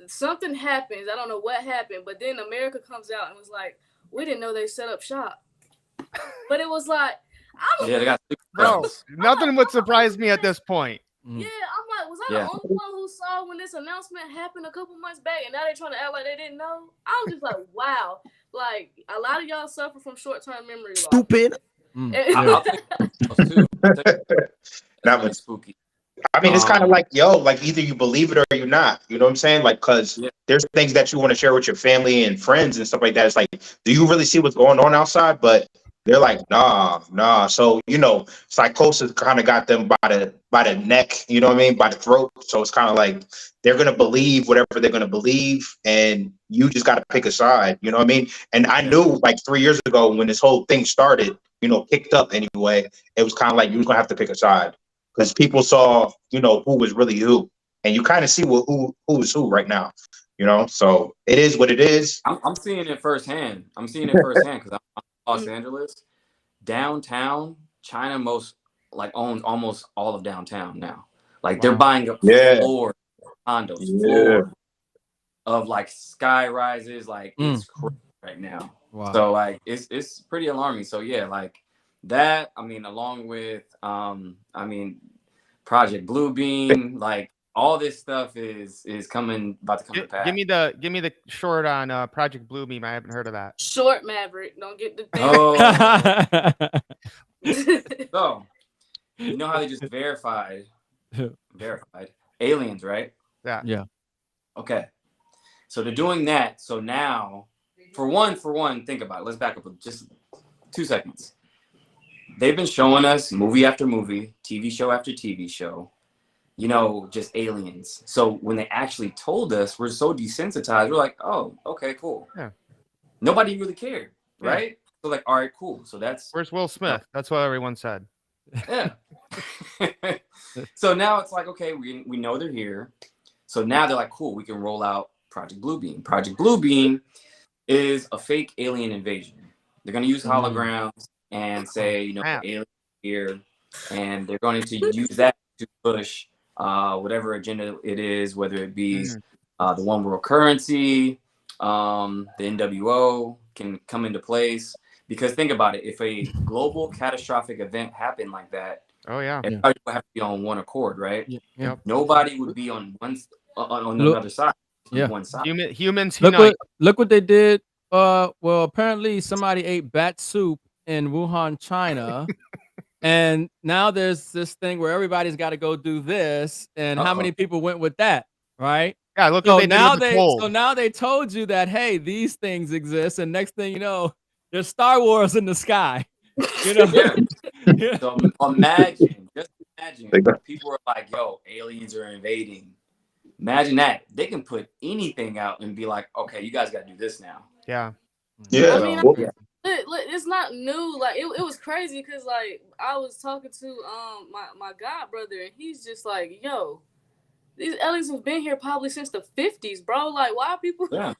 something happens. I don't know what happened, but then America comes out and was like, we didn't know they set up shop. But it was like, they got bro, nothing would surprise me at this point. Yeah, I'm like, was I the only one who saw when this announcement happened a couple months back, and now they're trying to act like they didn't know? I'm just like, wow. Like, a lot of y'all suffer from short-term memory loss. Stupid. That was spooky. I mean, it's kind of like, like either you believe it or you're not. You know what I'm saying? Like, because there's things that you want to share with your family and friends and stuff like that. It's like, do you really see what's going on outside? But they're like, nah. So, psychosis kind of got them by the neck, you know what I mean? By the throat. So it's kind of like they're going to believe whatever they're going to believe. And you just got to pick a side, you know what I mean? And I knew like 3 years ago when this whole thing started, kicked up anyway, it was kind of like you was going to have to pick a side. Because people saw, who was really who, and you kind of see who is who right now, So it is what it is. I'm seeing it firsthand. because I'm in Los Angeles, downtown. China owns almost all of downtown now. Like they're buying up floors, condos, floors of like sky rises. Like it's crazy right now. Wow. So like it's pretty alarming. So yeah, like that, I mean, along with I mean, Project Bluebeam, like all this stuff is about to come to pass. Give me the short on Project Bluebeam. I haven't heard of that. Short Maverick. Don't get the thing. Oh, so you know how they just verified aliens, right? Yeah. Yeah. Okay. So they're doing that. So now, for one, think about it. Let's back up just 2 seconds. They've been showing us movie after movie, TV show after TV show, you know, just aliens. So when they actually told us, we're so desensitized. We're like, oh, okay, cool. Yeah. Nobody really cared, right? So like, all right, cool. So that's Where's Will Smith? That's what everyone said. yeah. So now it's like, okay, we know they're here. So now they're like, cool, we can roll out Project Bluebeam. Project Bluebeam is a fake alien invasion. They're going to use holograms and say, you know, aliens here, and they're going to use that to push whatever agenda it is, whether it be the one world currency, the NWO can come into place. Because think about it, if a global catastrophic event happened like that, everybody would have to be on one accord, right? Yeah. Nobody would be on another side. One side. Humans unite. Look what they did. Well, apparently somebody ate bat soup in Wuhan, China. And now there's this thing where everybody's got to go do this. And how many people went with that, right? Yeah, look so what they now did with the cold. So now they told you that, hey, these things exist, and next thing you know, there's Star Wars in the sky. You know? So imagine, just imagine, people are like, yo, aliens are invading. Imagine that. They can put anything out and be like, okay, you guys got to do this now. Yeah. Yeah. I mean, it's not new. Like it was crazy because like I was talking to my god brother, and he's just like, yo, these aliens have been here probably since the 50s, bro. Like, why are people like?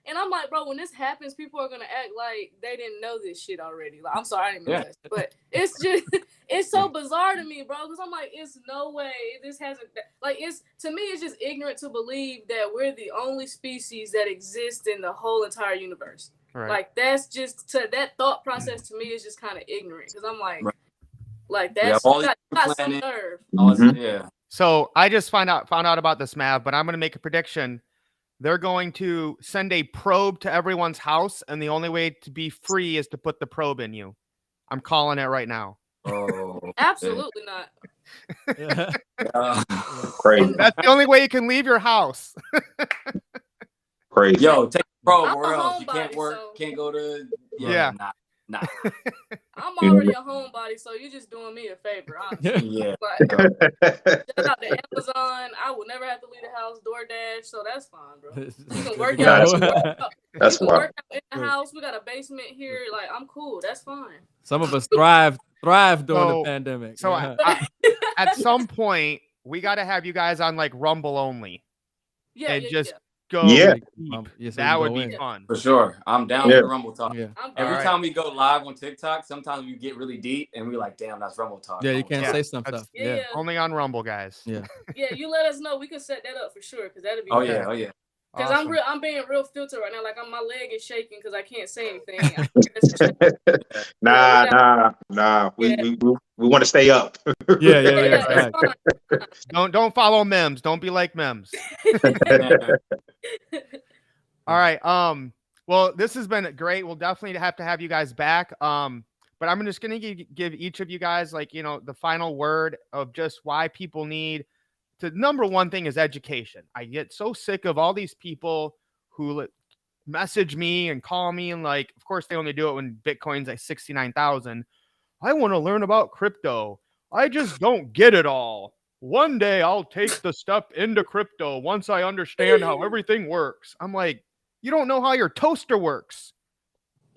And I'm like, bro, when this happens, people are gonna act like they didn't know this shit already. Like, I'm sorry, I didn't mean that, but it's just it's so bizarre to me, bro. Because I'm like, it's no way this hasn't. Like, it's to me, it's just ignorant to believe that we're the only species that exists in the whole entire universe. Right. Like, that's just that thought process to me is just kind of ignorant. Because I'm like that's got some nerve. Yeah. So I just found out about this, Mav, but I'm going to make a prediction. They're going to send a probe to everyone's house, and the only way to be free is to put the probe in you. I'm calling it right now. Oh, absolutely not. Crazy. That's the only way you can leave your house. Crazy. Yo, take the probe, or I'm else you homebody, can't work, can't go to. Nah. I'm already a homebody, so you're just doing me a favor, honestly. Yeah. Shout out to Amazon. I would never have to leave the house, DoorDash, so that's fine, bro. You can work out. That's fine. Work out in the house. We got a basement here. Like, I'm cool. That's fine. Some of us thrive during the pandemic. So at some point, we got to have you guys on like Rumble only. Go. Yeah. That would be fun. For sure. I'm down for Rumble Talk. Yeah. Every time we go live on TikTok, sometimes we get really deep and we're like, damn, that's Rumble Talk. Yeah, you can't say some stuff. Yeah. Only on Rumble, guys. Yeah. Yeah, you let us know. We can set that up for sure, because that'd be Oh yeah. Because I'm being real filtered right now. Like my leg is shaking because I can't say anything. Nah. We want to stay up. Yeah. Don't follow M.I.M.S. Don't be like M.I.M.S. All right. Well, this has been great. We'll definitely have to have you guys back. But I'm just gonna give each of you guys the final word of just why people need. The number one thing is education. I get so sick of all these people who message me and call me and of course they only do it when Bitcoin's like 69,000. I want to learn about crypto. I just don't get it all. One day I'll take the step into crypto once I understand how everything works. I'm like, you don't know how your toaster works.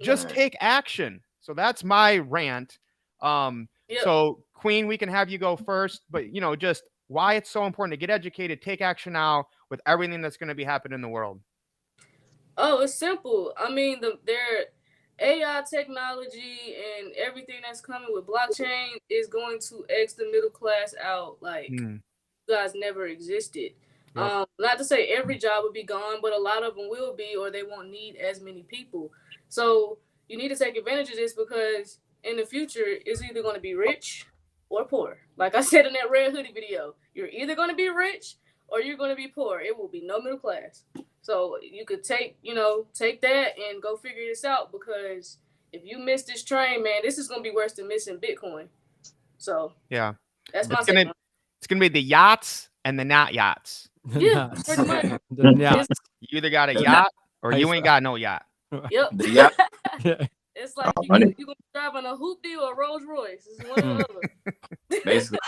Just take action. So that's my rant. So Queen, we can have you go first, but just why it's so important to get educated, take action now with everything that's going to be happening in the world. Oh, it's simple. I mean, their AI technology and everything that's coming with blockchain is going to X the middle class out like you guys never existed. Yep. Not to say every job would be gone, but a lot of them will be, or they won't need as many people. So you need to take advantage of this because in the future is either going to be rich or poor. Like I said in that red hoodie video, you're either going to be rich or you're going to be poor. It will be no middle class. So you could take that and go figure this out, because if you miss this train, man, this is going to be worse than missing Bitcoin. So yeah, that's my second. It's gonna be the yachts and the not yachts. Yeah, pretty much. Yeah. You either got a yacht or you ain't got no yacht. Yep. Yeah. It's like you honey. gonna drive on a hoopty or a Rolls Royce. It's one or the other. Basically.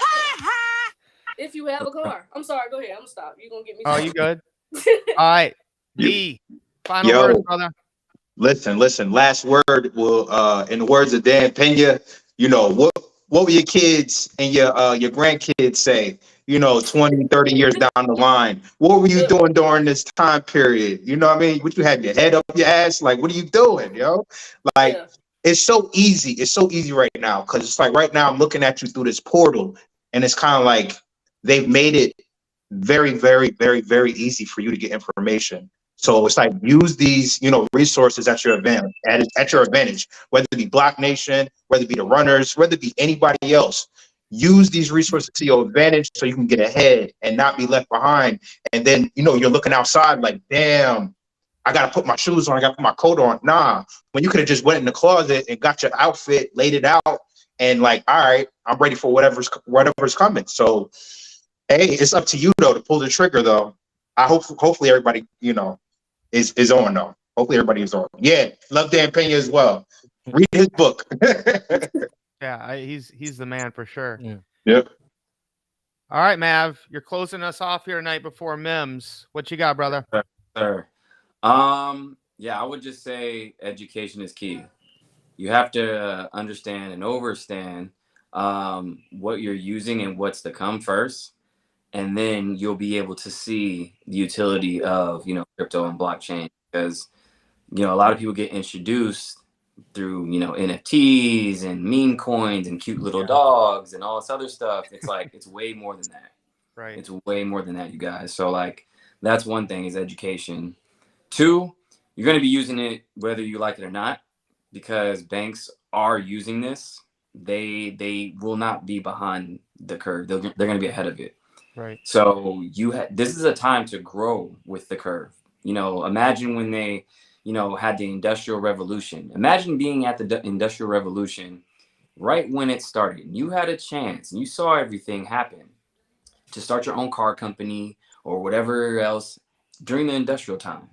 If you have a car. I'm sorry, go ahead. I'm gonna stop. You're gonna get me. Oh, you good? All right. D, final Yo. words, brother. Listen. Last word will, in the words of Dan Pena, you know, what will your kids and your grandkids say, you know, 20, 30 years down the line? What were you doing during this time period? You know what I mean? What, you had your head up your ass? Like, what are you doing, yo? Like, it's so easy. It's so easy right now, because it's like right now I'm looking at you through this portal, and it's kind of like they've made it very, very, very, very easy for you to get information. So it's like, use these, you know, resources at your advantage, whether it be Block Nation, whether it be the runners, whether it be anybody else. Use these resources to your advantage so you can get ahead and not be left behind. And then, you know, you're looking outside like, damn, I got to put my shoes on. I got to put my coat on. Nah, when you could have just went in the closet and got your outfit, laid it out, and like, all right, I'm ready for whatever's coming. So, hey, it's up to you though to pull the trigger though. Hopefully everybody, you know, is on though. Hopefully everybody is on. Yeah, love Dan Pena as well. Read his book. Yeah, he's the man for sure. Yeah. Yep. All right, Mav, you're closing us off here tonight before M.I.M.S. What you got, brother? Sir. Yeah, I would just say education is key. You have to understand and understand what you're using and what's to come first. And then you'll be able to see the utility of, you know, crypto and blockchain, because, you know, a lot of people get introduced through, you know, NFTs and meme coins and cute little dogs and all this other stuff. It's like, it's way more than that. Right. It's way more than that, you guys. So like, that's one thing, is education. Two, you're going to be using it whether you like it or not, because banks are using this. They will not be behind the curve. They're going to be ahead of it. Right. So this is a time to grow with the curve. You know, imagine when they, you know, had the Industrial Revolution. Imagine being at the Industrial Revolution right when it started. You had a chance and you saw everything happen to start your own car company or whatever else during the industrial time.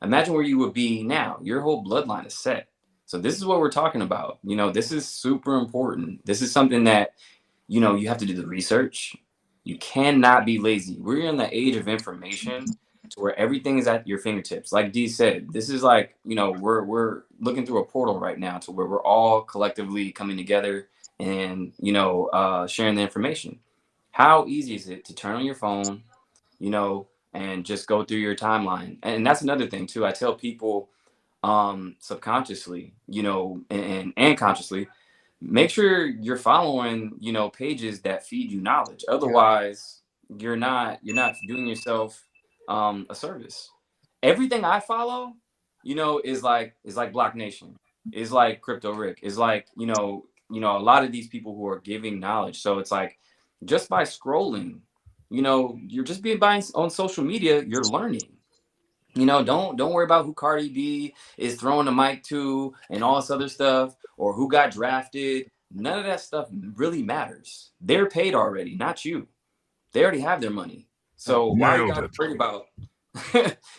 Imagine where you would be now. Your whole bloodline is set. So this is what we're talking about. You know, this is super important. This is something that, you know, you have to do the research. You cannot be lazy. We're in the age of information to where everything is at your fingertips. Like D said, this is like, you know, we're looking through a portal right now to where we're all collectively coming together and, you know, sharing the information. How easy is it to turn on your phone, you know, and just go through your timeline? And that's another thing too. I tell people subconsciously, you know, and consciously, make sure you're following, you know, pages that feed you knowledge. Otherwise, you're not doing yourself a service. Everything I follow, you know, is like Block Nation, is like Crypto Rick, is like, you know, a lot of these people who are giving knowledge. So it's like, just by scrolling, you know, you're just being buying on social media, you're learning. You know, don't worry about who Cardi B is throwing the mic to and all this other stuff, or who got drafted. None of that stuff really matters. They're paid already, not you. They already have their money. So why are you guys worried about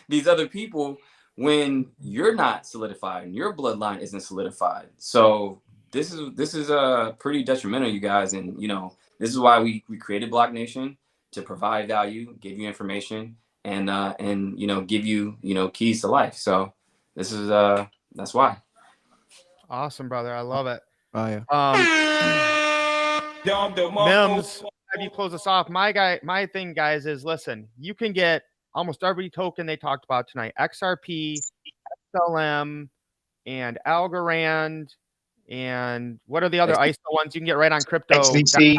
these other people when you're not solidified and your bloodline isn't solidified? So this is pretty detrimental, you guys. And, you know, this is why we created Block Nation, to provide value, give you information, and you know, give you, you know, keys to life. So this is that's why. Awesome, brother. I love it. Oh yeah. M.I.M.S, have you close us off? My thing, guys, is listen, you can get almost every token they talked about tonight: XRP, XLM, and Algorand, and what are the other ISO ones you can get right on crypto? XDC,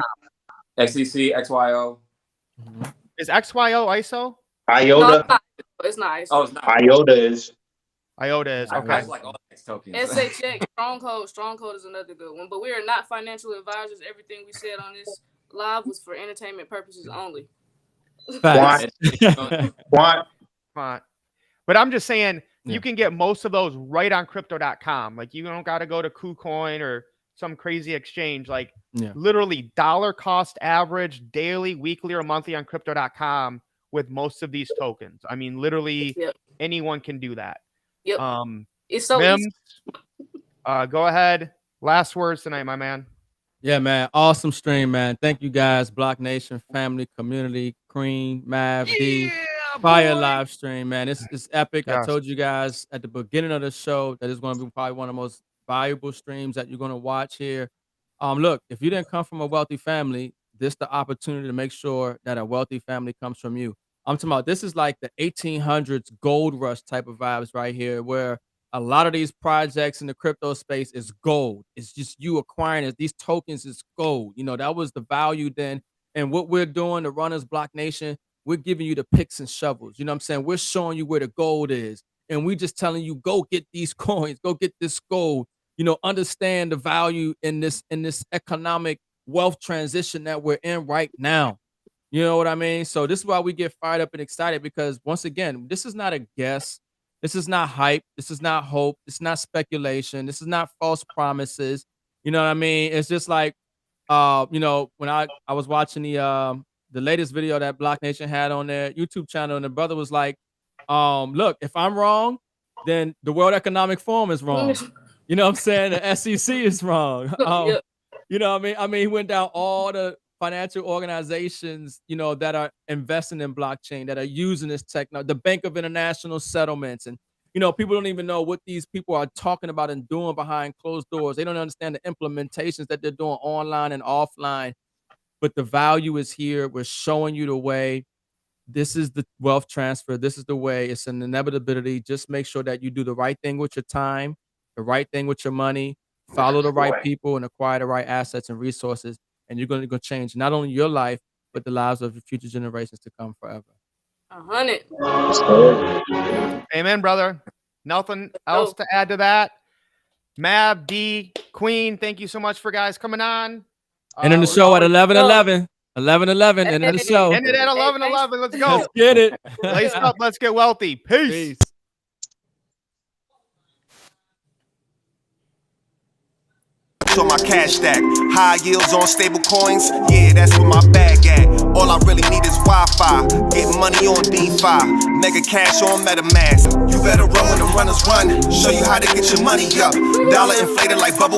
XYO. Is XYO ISO? IOTA. No, it's not. Oh, it's not. IOTA is. IOTA is I okay. like all these tokens. SHX, Stronghold is another good one. But we are not financial advisors. Everything we said on this live was for entertainment purposes only. Facts. Quant. But I'm just saying, Yeah. you can get most of those right on crypto.com. Like, you don't got to go to KuCoin or some crazy exchange. Like, literally dollar cost average daily, weekly, or monthly on crypto.com with most of these tokens. I mean, literally anyone can do that. Yep. It's so M.I.M.S, easy. Go ahead. Last words tonight, my man. Yeah, man. Awesome stream, man. Thank you guys. Block Nation, family, community, Kween, Mav, D. Fire live stream, man. It's epic. Yes. I told you guys at the beginning of the show that it's going to be probably one of the most valuable streams that you're going to watch here. Look, if you didn't come from a wealthy family, this is the opportunity to make sure that a wealthy family comes from you. I'm talking about this is like the 1800s gold rush type of vibes right here, where a lot of these projects in the crypto space is gold. It's just you acquiring it. These tokens is gold. You know, that was the value then. And what we're doing, the Runners Block Nation, we're giving you the picks and shovels. You know what I'm saying? We're showing you where the gold is. And we just telling you, go get these coins, go get this gold. You know, understand the value in this economic wealth transition that we're in right now. You know what I mean? So this is why we get fired up and excited, because once again, this is not a guess. This is not hype. This is not hope. It's not speculation. This is not false promises. You know what I mean? It's just like, you know, when I was watching the latest video that Block Nation had on their YouTube channel, and the brother was like, look, if I'm wrong, then the World Economic Forum is wrong. You know what I'm saying? The SEC is wrong. You know what I mean? I mean, he went down all the financial organizations, you know, that are investing in blockchain, that are using this technology, the Bank of International Settlements. And, you know, people don't even know what these people are talking about and doing behind closed doors. They don't understand the implementations that they're doing online and offline. But the value is here. We're showing you the way. This is the wealth transfer. This is the way. It's an inevitability. Just make sure that you do the right thing with your time, the right thing with your money, follow the right people, and acquire the right assets and resources. And you're going to change not only your life, but the lives of the future generations to come forever. 100. Amen, brother. Nothing else to add to that. Mav, D, Kween, thank you so much for guys coming on. Ending the show at 11:11. 11:11. Ending the show. Ended at 11:11. Let's go. Let's get it. Lace up. Let's get wealthy. Peace. On my cash stack, high yields on stable coins, yeah, that's where my bag at. All I really need is Wi-Fi, get money on DeFi, mega cash on M.I.M.S. You better run when the runners run, show you how to get your money up. Dollar inflated like bubble